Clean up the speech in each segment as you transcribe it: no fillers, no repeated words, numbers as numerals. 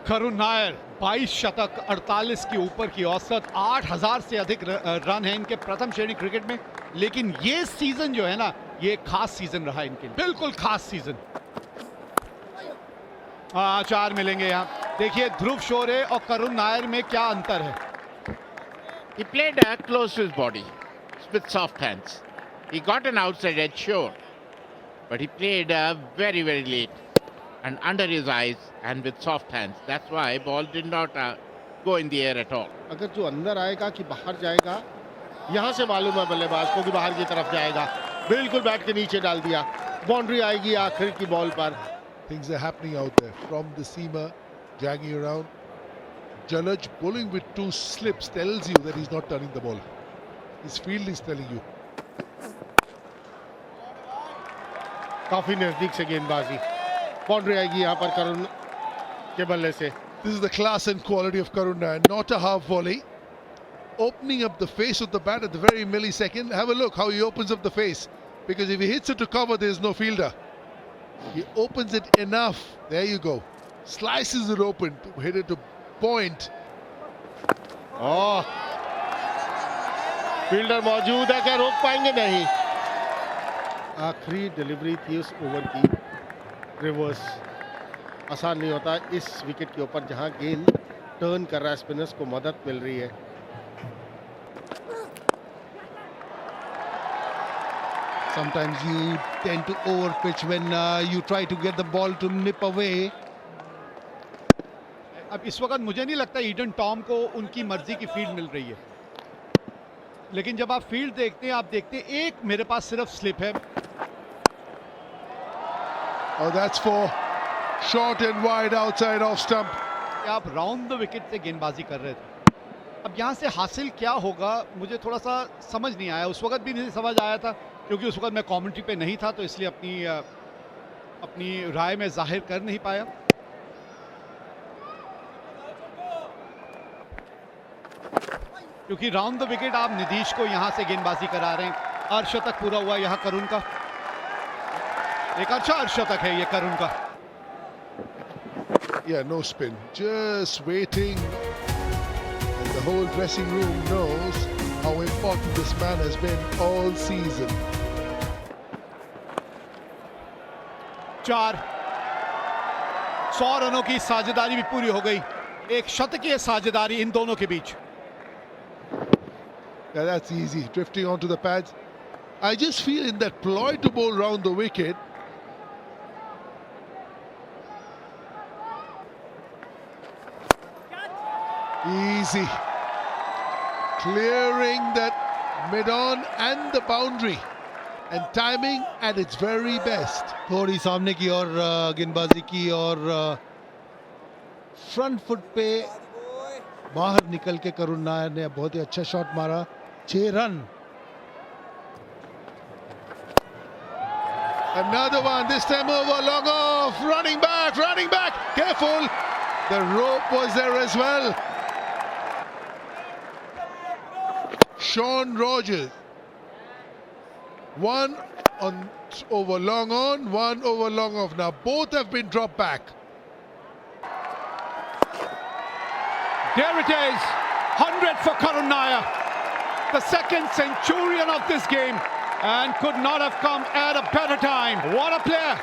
करुण नायर 22 शतक, 48 के ऊपर की औसत, 8000 से अधिक रन है इनके प्रथम श्रेणी क्रिकेट में। लेकिन ये सीजन जो है ना, ये खास सीजन रहा इनके लिए, बिल्कुल खास सीजन। 4 मिलेंगे यहाँ। देखिए ध्रुव शोरे और करुण नायर में क्या अंतर है। He played close to his body with soft hands. He got an outside edge, sure, but he played very, very late and under his eyes and with soft hands. That's why ball did not go in the air at all. अगर जो अंदर आएगा कि बाहर जाएगा, यहाँ से मालूम है बल्लेबाज को कि बाहर की तरफ जाएगा। बिल्कुल बैट के नीचे डाल दिया। बाउंड्री आएगी आखिर की बॉल पर। Things are happening out there from the seamer, dragging around. Jalaj bowling with 2 slips tells you that he's not turning the ball. His field is telling you. काफी नजदीक से गेंदबाजी। बाउंड्री आएगी यहाँ पर करुण के बल्ले से। This is the class and quality of Karun Nair. Not a half volley. Opening up the face of the bat at the very millisecond. Have a look how he opens up the face. Because if he hits it to cover, there's no fielder. He opens it enough. There you go. Slices it open to hit it to point. Fielder मौजूद है, क्या रोक पाएंगे? नहीं। आखिरी delivery थी उस over की। रिवर्स आसान नहीं होता इस विकेट के ऊपर जहां गेंद टर्न कर रहा है, स्पिनर्स को मदद मिल रही है। Sometimes you tend to overpitch when you try to get the ball to nip away. अब इस वक्त मुझे नहीं लगता ईडन टॉम को उनकी मर्जी की फील्ड मिल रही है। लेकिन जब आप फील्ड देखते हैं, आप देखते हैं एक मेरे पास सिर्फ स्लिप है। Oh, that's for short and wide outside off stump. आप राउंड द विकेट से गेंदबाजी कर रहे थे। अब यहाँ से हासिल क्या होगा मुझे थोड़ा सा समझ नहीं आया। उस वक्त भी नहीं समझ आया था क्योंकि उस वक्त मैं कमेंट्री पे नहीं था, तो इसलिए अपनी राय में जाहिर कर नहीं पाया। क्योंकि राउंड द विकेट आप नीतीश को यहां से गेंदबाजी करा रहे हैं। अर्धशतक पूरा हुआ यहां करुण का, एक अच्छा अर्धशतक है ये करुण का। Yeah, no spin. Just waiting. And the whole dressing room knows how important this man has been all season. 4 100 रनों की साझेदारी भी पूरी हो गई। एक शतकीय साझेदारी इन दोनों के बीच। Yeah, that's easy. Drifting onto the pads. I just feel in that ploy to bowl round the wicket. Easy. Clearing that mid-on and the boundary. And timing at its very best. थोड़ी सामने की और गेंदबाजी की और front foot पे बाहर निकल के करुण नायर ने बहुत ही अच्छा शॉट मारा। 6 run. Another one, this time over, long off, running back, careful. The rope was there as well. Sean Rogers. One over long on, one over long off. Now both have been dropped back. There it is, 100 for Karun Nair, the second centurion of this game, and could not have come at a better time. What a player,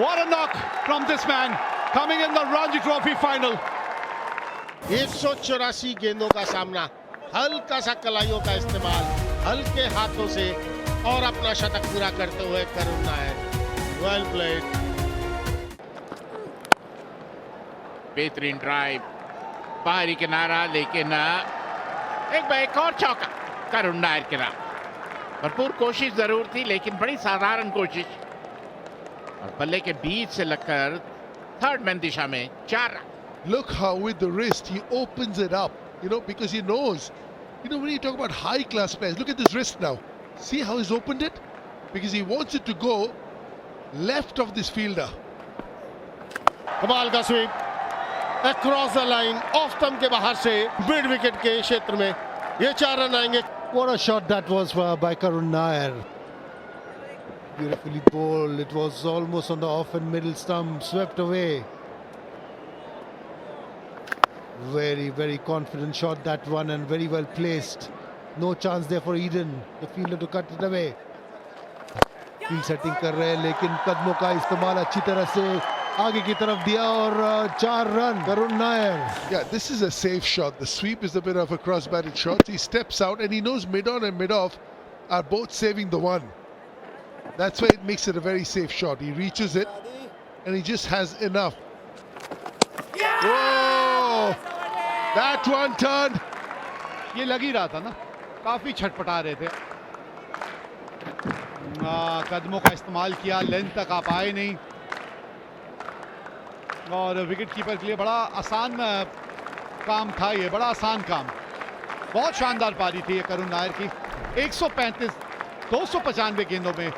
what a knock from this man, coming in the Ranji Trophy final. 184 गेंदों का सामना, हल्का सा कलाइयों का इस्तेमाल, हल्के हाथों से और अपना शतक पूरा करते हुए करुण नायर। Well played. बेहतरीन ड्राइव, बाहरी किनारा, लेकिन एक और चौका करुण नायर के नाम। भरपूर कोशिश जरूर थी लेकिन बड़ी साधारण कोशिश, और बल्ले के बीच से लगकर थर्ड मैन दिशा में 4 run. Look how with the wrist he opens it up, because he knows. When you talk about high class players, look at this wrist now. See how he's opened it? Because he wants it to go left of this fielder. कमाल का sweep, across the line, off stump के बाहर से mid wicket के क्षेत्र में ये 4 run आएंगे। What a shot that was by Karun Nair. Beautifully bowled. It was almost on the off and middle stump, swept away. Very confident shot that one, and very well placed. No chance there for Eden, the fielder, to cut it away. Field setting कर रहे हैं, लेकिन कदमों का इस्तेमाल अच्छी तरह से आगे की तरफ दिया और 4 run Karun Nair. Yeah, this is a safe shot. The sweep is a bit of a cross-batted shot. He steps out and he knows mid-on and mid-off are both saving the one. That's why it makes it a very safe shot. He reaches it and he just has enough. Whoa! That one turned. ये लग ही रहा था ना, काफी छटपटा रहे थे. कदमों का इस्तेमाल किया, लेंथ तक आ पाए नहीं, और विकेट कीपर के लिए बड़ा आसान काम था ये, बड़ा आसान काम. बहुत शानदार पारी थी ये करुण नायर की. 135 295 गेंदों में